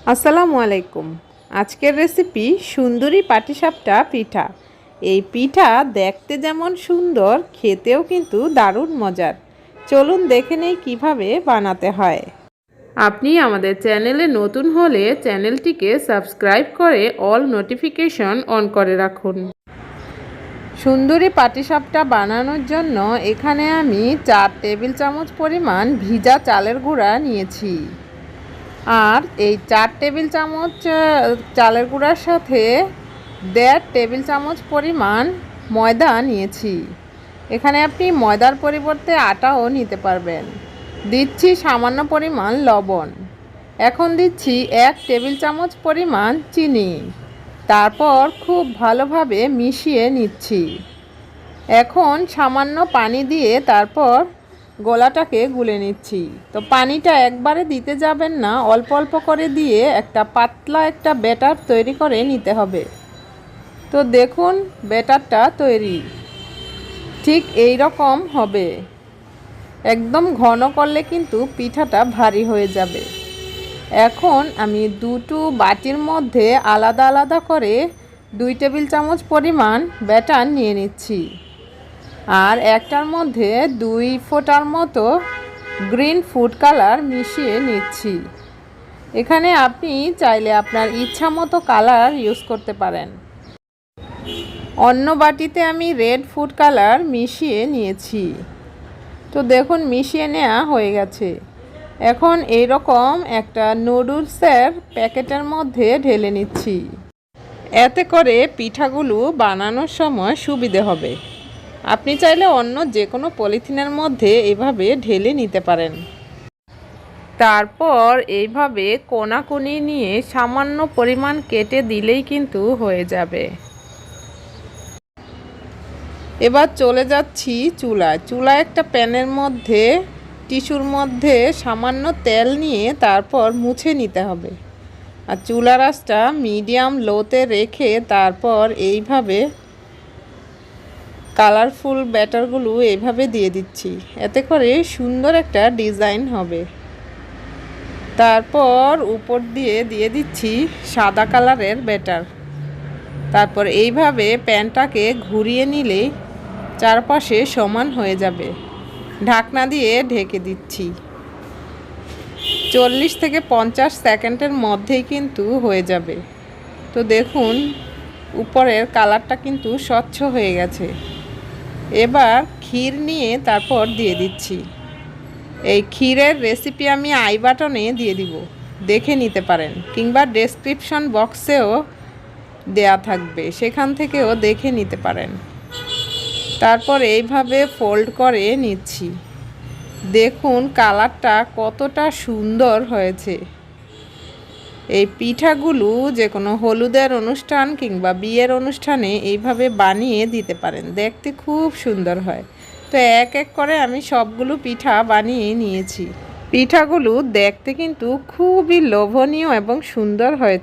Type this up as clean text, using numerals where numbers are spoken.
আসসালামু আলাইকুম। আজকের রেসিপি সুন্দরী পাটিসাপটা পিঠা। এই পিঠা দেখতে যেমন সুন্দর, খেতেও কিন্তু দারুণ মজার। চলুন দেখে নেই কীভাবে বানাতে হয়। আপনি আমাদের চ্যানেলে নতুন হলে চ্যানেলটিকে সাবস্ক্রাইব করে অল নোটিফিকেশন অন করে রাখুন। সুন্দরী পাটিসাপটা বানানোর জন্য এখানে আমি 4 টেবিল চামচ পরিমাণ ভিজা চালের গুঁড়া নিয়েছি। আর এই 4 টেবিল চামচ চালের গুঁড়ার সাথে 1.5 টেবিল চামচ পরিমাণ ময়দা নিয়েছি। এখানে আপনি ময়দার পরিবর্তে আটাও নিতে পারবেন। দিচ্ছি সামান্য পরিমাণ লবণ। এখন দিচ্ছি 1 টেবিল চামচ পরিমাণ চিনি। তারপর খুব ভালোভাবে মিশিয়ে নিচ্ছি। এখন সামান্য পানি দিয়ে তারপর গোলাটাকে গুলে নিচ্ছি। তো পানিটা একবারে দিতে যাবেন না, অল্প অল্প করে দিয়ে একটা পাতলা একটা ব্যাটার তৈরি করে নিতে হবে। তো দেখুন ব্যাটারটা তৈরি ঠিক এই রকম হবে। একদম ঘন করলে কিন্তু পিঠাটা ভারী হয়ে যাবে। এখন আমি দুটো বাটির মধ্যে আলাদা আলাদা করে 2 টেবিল চামচ পরিমাণ ব্যাটার নিয়ে নিচ্ছি। আর একটার মধ্যে 2 ফোঁটার মতো গ্রিন ফুড কালার মিশিয়ে নিচ্ছি। এখানে আপনি চাইলে আপনার ইচ্ছা মতো কালার ইউজ করতে পারেন। অন্য বাটিতে আমি রেড ফুড কালার মিশিয়ে নিয়েছি। তো দেখুন মিশিয়ে নেওয়া হয়ে গেছে। এখন এইরকম একটা নুডলসের প্যাকেটের মধ্যে ঢেলে নিচ্ছি। এতে করে পিঠাগুলো বানানোর সময় সুবিধে হবে। আপনি চাইলে অন্য যে কোনো পলিথিনের মধ্যে এভাবে ঢেলে নিতে পারেন। তারপর এইভাবে কোনাকুনি নিয়ে সামান্য পরিমাণ কেটে দিলেই কিন্তু হয়ে যাবে। এবার চলে যাচ্ছি চুলায় একটা প্যানের মধ্যে টিস্যুর মধ্যে সামান্য তেল নিয়ে তারপর মুছে নিতে হবে। আর চুলার আঁচটা মিডিয়াম লোতে রেখে তারপর এইভাবে কালারফুল ব্যাটারগুলো এইভাবে দিয়ে দিচ্ছি। এতে করে সুন্দর একটা ডিজাইন হবে। তারপর উপর দিয়ে দিচ্ছি সাদা কালারের ব্যাটার। তারপর এইভাবে প্যানটাকে ঘুরিয়ে নিলে চারপাশে সমান হয়ে যাবে। ঢাকনা দিয়ে ঢেকে দিচ্ছি। 40 থেকে 50 সেকেন্ডের মধ্যেই কিন্তু হয়ে যাবে। তো দেখুন উপরের কালারটা কিন্তু স্বচ্ছ হয়ে গেছে। এবার ক্ষীর নিয়ে তারপর দিয়ে দিচ্ছি। এই ক্ষীরের রেসিপি আমি আই বাটনে দিয়ে দিব, দেখে নিতে পারেন, কিংবা ডেসক্রিপশন বক্সেও দেয়া থাকবে, সেখান থেকেও দেখে নিতে পারেন। তারপর এইভাবে ফোল্ড করে নিচ্ছি। দেখুন কালারটা কতটা সুন্দর হয়েছে। এই পিঠাগুলো যে কোনো হলুদের অনুষ্ঠান কিংবা বিয়ের অনুষ্ঠানে এইভাবে বানিয়ে দিতে পারেন, দেখতে খুব সুন্দর হয়। তো এক এক করে আমি সবগুলো পিঠা বানিয়ে নিয়েছি। পিঠাগুলো দেখতে কিন্তু খুবই লোভনীয় এবং সুন্দর হয়েছে।